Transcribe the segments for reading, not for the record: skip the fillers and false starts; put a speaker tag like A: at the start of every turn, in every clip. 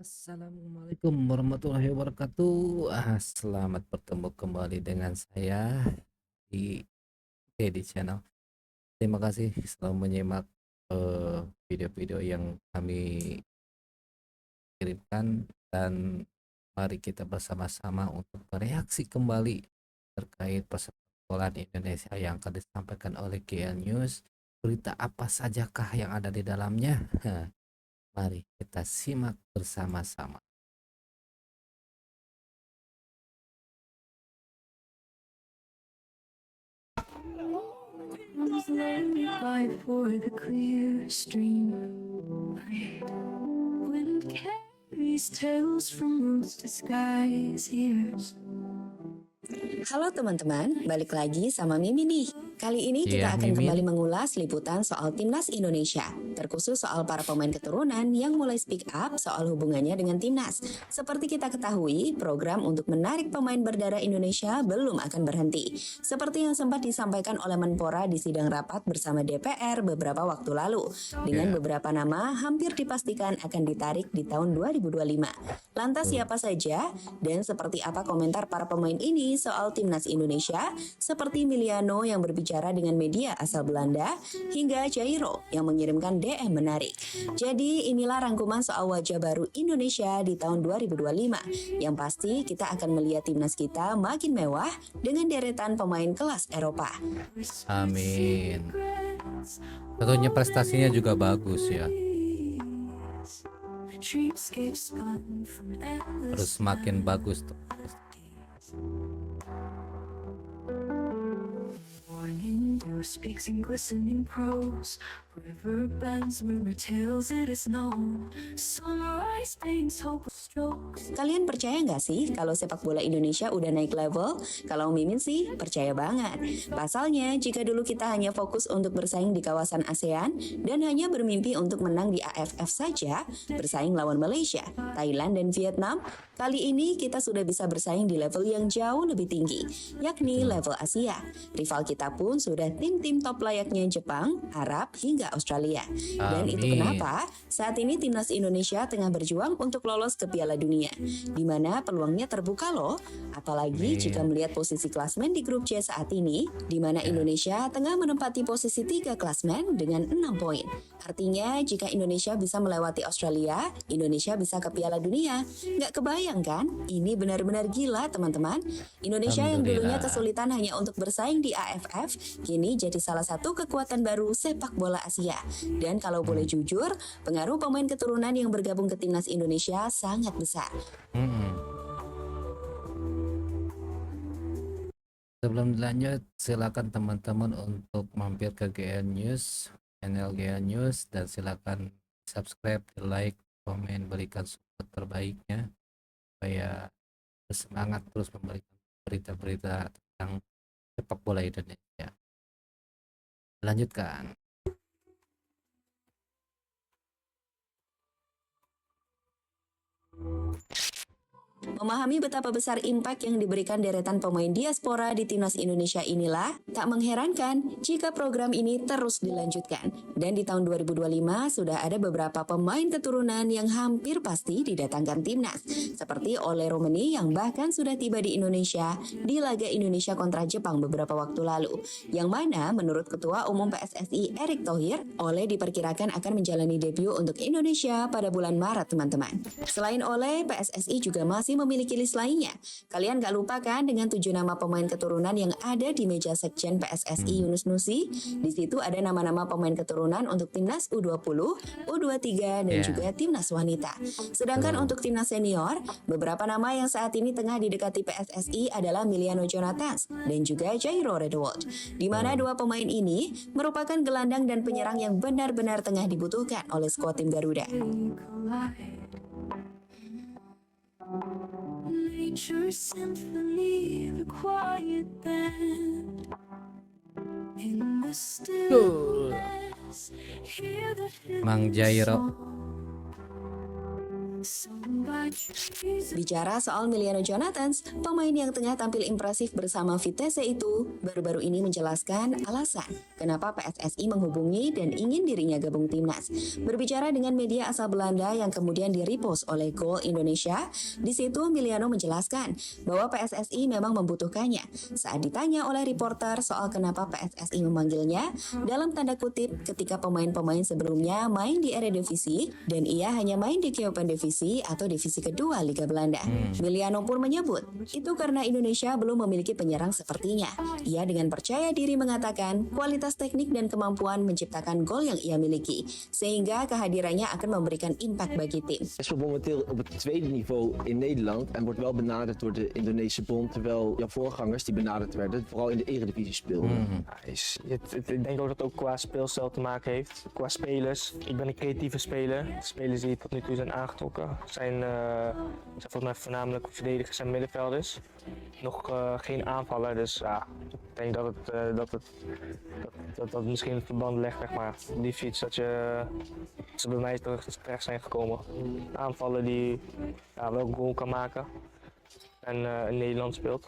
A: Assalamualaikum warahmatullahi wabarakatuh. Selamat bertemu kembali dengan saya di Teddy Channel. Terima kasih selalu menyimak video-video yang kami kirimkan, dan mari kita bersama-sama untuk bereaksi kembali terkait persepak Indonesia yang akan disampaikan oleh GL News. Berita apa sajakah yang ada di dalamnya? Mari kita simak bersama-sama. For the clear stream light, wind carries tales from roots to skies here.
B: Halo teman-teman, balik lagi sama Mimi nih. Kali ini kita akan kembali mengulas liputan soal Timnas Indonesia, terkhusus soal para pemain keturunan yang mulai speak up soal hubungannya dengan Timnas. Seperti kita ketahui, program untuk menarik pemain berdarah Indonesia belum akan berhenti. Seperti yang sempat disampaikan oleh Menpora di sidang rapat bersama DPR beberapa waktu lalu, dengan beberapa nama hampir dipastikan akan ditarik di tahun 2025. Lantas siapa saja dan seperti apa komentar para pemain ini soal Timnas Indonesia, seperti Miliano yang berbicara dengan media asal Belanda, hingga Jairo yang mengirimkan DM menarik. Jadi inilah rangkuman soal wajah baru Indonesia di tahun 2025. Yang pasti kita akan melihat Timnas kita makin mewah dengan deretan pemain kelas Eropa.
A: Amin. Tentunya prestasinya juga bagus ya. Terus makin bagus tuh. Speaks in glistening prose, river bends, mirror tells it is known. Sunrise paints hope strokes.
B: Kalian percaya nggak sih kalau sepak bola Indonesia udah naik level? Kalau Mimin sih percaya banget. Pasalnya jika dulu kita hanya fokus untuk bersaing di kawasan ASEAN dan hanya bermimpi untuk menang di AFF saja, bersaing lawan Malaysia, Thailand dan Vietnam, kali ini kita sudah bisa bersaing di level yang jauh lebih tinggi, yakni level Asia. Rival kita pun sudah tim-tim top layaknya Jepang, Arab, hingga Australia. Dan itu kenapa saat ini Timnas Indonesia tengah berjuang untuk lolos ke Piala Dunia, di mana peluangnya terbuka loh. Apalagi jika melihat posisi klasmen di grup C saat ini, di mana Indonesia tengah menempati posisi 3 klasmen dengan 6 poin. Artinya jika Indonesia bisa melewati Australia, Indonesia bisa ke Piala Dunia. Nggak kebayang kan? Ini benar-benar gila teman-teman. Indonesia yang dulunya kesulitan hanya untuk bersaing di AFF, kini jadi salah satu kekuatan baru sepak bola Asia. Dan kalau boleh jujur, pengaruh pemain keturunan yang bergabung ke Timnas Indonesia sangat besar.
A: Sebelum dilanjut, silakan teman-teman untuk mampir ke GL News, channel GL News, dan silakan subscribe, like, komen, berikan support terbaiknya supaya bersemangat terus memberikan berita-berita tentang sepak bola Indonesia. Lanjutkan.
B: Memahami betapa besar impak yang diberikan deretan pemain diaspora di Timnas Indonesia inilah tak mengherankan jika program ini terus dilanjutkan. Dan di tahun 2025 sudah ada beberapa pemain keturunan yang hampir pasti didatangkan Timnas, seperti Ole Romeni yang bahkan sudah tiba di Indonesia di laga Indonesia kontra Jepang beberapa waktu lalu. Yang mana menurut Ketua Umum PSSI Erick Thohir, Ole diperkirakan akan menjalani debut untuk Indonesia pada bulan Maret teman-teman. Selain Ole, PSSI juga masih memiliki list lainnya. Kalian gak lupa kan dengan 7 nama pemain keturunan yang ada di meja sekjen PSSI Yunus Nusi? Di situ ada nama-nama pemain keturunan untuk Timnas U20, U23, dan juga Timnas Wanita. Sedangkan untuk Timnas Senior, beberapa nama yang saat ini tengah didekati PSSI adalah Miliano Jonathans dan juga Jairo Redwold. Di mana dua pemain ini merupakan gelandang dan penyerang yang benar-benar tengah dibutuhkan oleh skuad tim Garuda. Nature symphony, the quiet band in the stillness, hear the
A: Mang Jairo.
B: Bicara soal Emiliano Jonathans, pemain yang tengah tampil impresif bersama Vitesse itu baru-baru ini menjelaskan alasan kenapa PSSI menghubungi dan ingin dirinya gabung timnas. Berbicara dengan media asal Belanda yang kemudian di-repost oleh Goal Indonesia, di situ Emiliano menjelaskan bahwa PSSI memang membutuhkannya. Saat ditanya oleh reporter soal kenapa PSSI memanggilnya, dalam tanda kutip ketika pemain-pemain sebelumnya main di Eredivisie dan ia hanya main di Keukendivisie atau divisi kedua Liga Belanda. Emiliano pun menyebut, itu karena Indonesia belum memiliki penyerang sepertinya. Ia dengan percaya diri mengatakan kualitas teknik dan kemampuan menciptakan gol yang ia miliki, sehingga kehadirannya akan memberikan impact bagi tim.
C: Hij speelt momenteel op het tweede niveau in Nederland en wordt wel benaderd door de Indonesische bond, terwijl jouw voorgangers die benaderd werden vooral in de Eredivisie speelden.
D: Ik denk ook dat het ook qua speelstijl te maken heeft. Qua spelers. Ik ben een creatieve speler. De spelers die tot nu toe zijn aangetrokken zijn volgens mij voornamelijk verdedigers en middenvelders. Nog geen aanvaller, dus ja, ik denk dat misschien het verband legt, zeg maar. Die fiets dat ze bij mij terecht zijn gekomen. Aanvallen die wel een goal kan maken en in Nederland speelt.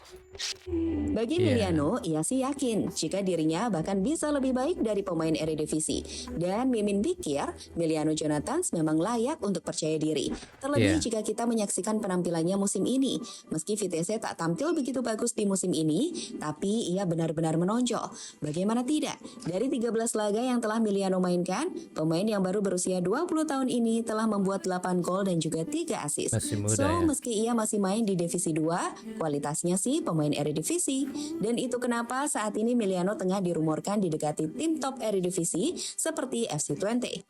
B: Bagi Emiliano, ia sih yakin jika dirinya bahkan bisa lebih baik dari pemain Eredivisie. Dan Mimin pikir Emiliano Jonathans memang layak untuk percaya diri. Terlebih jika kita menyaksikan penampilannya musim ini. Meski Vitesse tak tampil begitu bagus di musim ini, tapi ia benar-benar menonjol. Bagaimana tidak? Dari 13 laga yang telah Emiliano mainkan, pemain yang baru berusia 20 tahun ini telah membuat 8 gol dan juga 3 assist.
A: Masih muda
B: So,
A: ya.
B: meski ia masih main di divisi 2, kualitasnya sih pemain Eredivisie. Dan itu kenapa saat ini Emiliano tengah dirumorkan didekati tim top Eredivisie seperti FC Twente.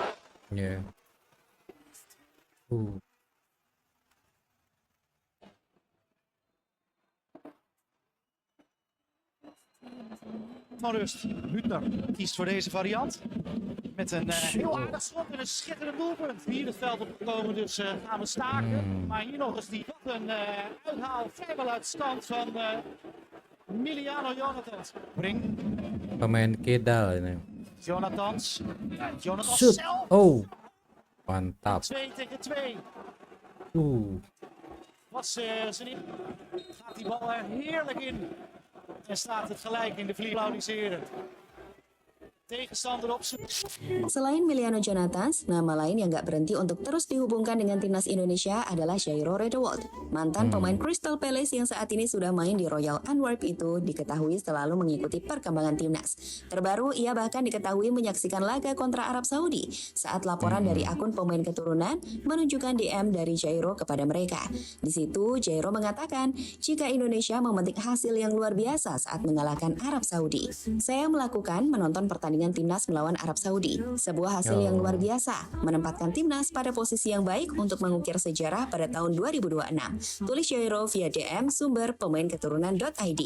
A: Ya.
E: Van rust. Hüttner kiest voor deze variant. Met een heel aardig schot en een schitterend doelpunt. Hier het veld opgekomen, dus gaan we staken. Maar hier nog eens wat een uithaal vrijwel uit stand van Emiliano Jonathans. Brink.
A: Pemain Kedal ini.
E: Jonathans. Ja, Jonathans
A: Shoot.
E: zelf.
A: Oh. Mantap.
E: 2 tegen 2. Was zijn in. Gaat die bal er heerlijk in. En staat het gelijk in de vlieglaudiseren. Tegenstander op zoek.
B: Selain Emiliano Jonathans, nama lain yang gak berhenti untuk terus dihubungkan dengan timnas Indonesia adalah Jairo Redewald. Mantan pemain Crystal Palace yang saat ini sudah main di Royal Antwerp itu diketahui selalu mengikuti perkembangan timnas. Terbaru, ia bahkan diketahui menyaksikan laga kontra Arab Saudi saat laporan dari akun pemain keturunan menunjukkan DM dari Jairo kepada mereka. Di situ, Jairo mengatakan jika Indonesia memetik hasil yang luar biasa saat mengalahkan Arab Saudi. Saya melakukan menonton pertandingan timnas melawan Arab Saudi. Sebuah hasil yang luar biasa, menempatkan timnas pada posisi yang baik untuk mengukir sejarah pada tahun 2026. Tulis Jairo via DM sumber pemain keturunan.id.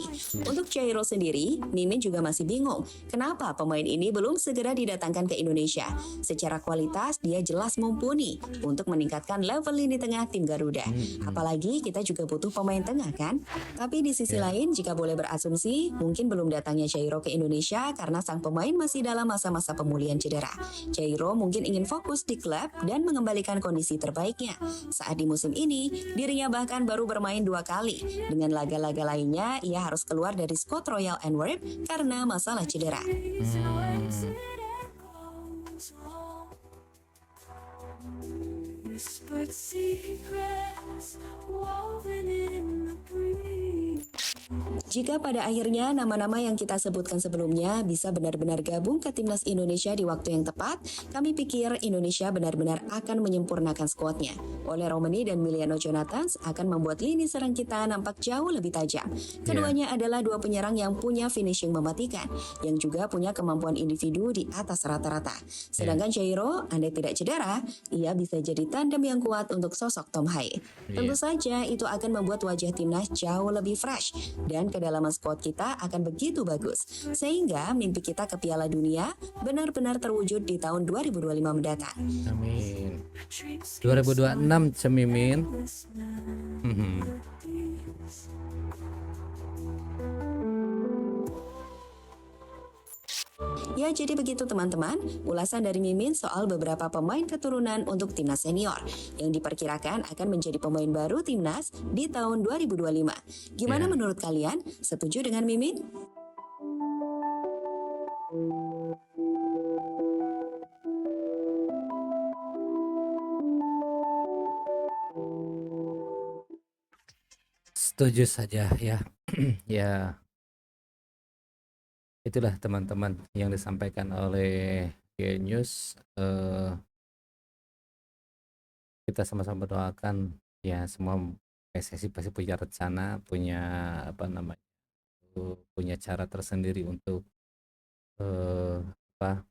B: Untuk Jairo sendiri, Mimin juga masih bingung kenapa pemain ini belum segera didatangkan ke Indonesia. Secara kualitas, dia jelas mumpuni untuk meningkatkan level lini tengah tim Garuda. Apalagi kita juga butuh pemain tengah kan? Tapi di sisi lain, jika boleh berasumsi, mungkin belum datangnya Jairo ke Indonesia karena sang pemain masih dalam masa-masa pemulihan cedera. Jairo mungkin ingin fokus di klub dan mengembalikan kondisi terbaiknya. Saat di musim ini, dirinya bahkan baru bermain 2 kali. Dengan laga-laga lainnya, ia harus keluar dari skuad Royal Antwerp karena masalah cedera. Jika pada akhirnya nama-nama yang kita sebutkan sebelumnya bisa benar-benar gabung ke timnas Indonesia di waktu yang tepat, kami pikir Indonesia benar-benar akan menyempurnakan skuadnya. Ole Romani dan Emiliano Jonathans akan membuat lini serang kita nampak jauh lebih tajam. Keduanya adalah 2 penyerang yang punya finishing mematikan, yang juga punya kemampuan individu di atas rata-rata. Sedangkan Jairo, andai tidak cedera, ia bisa jadi tandem yang kuat untuk sosok Tom Haye. Tentu saja itu akan membuat wajah timnas jauh lebih fresh dan kedalaman skuad kita akan begitu bagus sehingga mimpi kita ke Piala Dunia benar-benar terwujud di tahun 2025 mendatang.
A: Amin. 2026 Cemimin.
B: Ya, jadi begitu teman-teman, ulasan dari Mimin soal beberapa pemain keturunan untuk timnas senior yang diperkirakan akan menjadi pemain baru timnas di tahun 2025. Gimana
A: Ya.
B: menurut kalian? Setuju dengan Mimin?
A: Setuju saja ya. Ya, itulah teman-teman yang disampaikan oleh GN News. Kita sama-sama doakan ya, semua PSSI pasti punya rencana, punya apa namanya, punya cara tersendiri untuk apa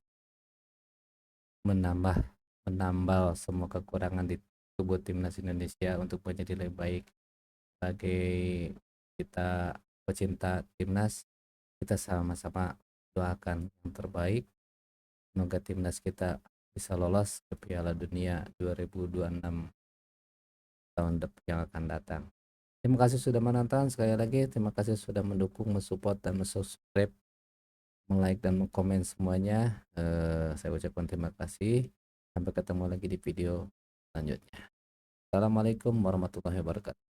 A: menambal semua kekurangan di tubuh timnas Indonesia untuk menjadi lebih baik. Sebagai kita pecinta timnas, kita sama-sama doakan yang terbaik. Semoga timnas kita bisa lolos ke Piala Dunia 2026 tahun depan yang akan datang. Terima kasih sudah menonton. Sekali lagi terima kasih sudah mendukung, mensupport dan subscribe, like dan komen semuanya. Saya ucapkan terima kasih. Sampai ketemu lagi di video selanjutnya. Assalamualaikum warahmatullahi wabarakatuh.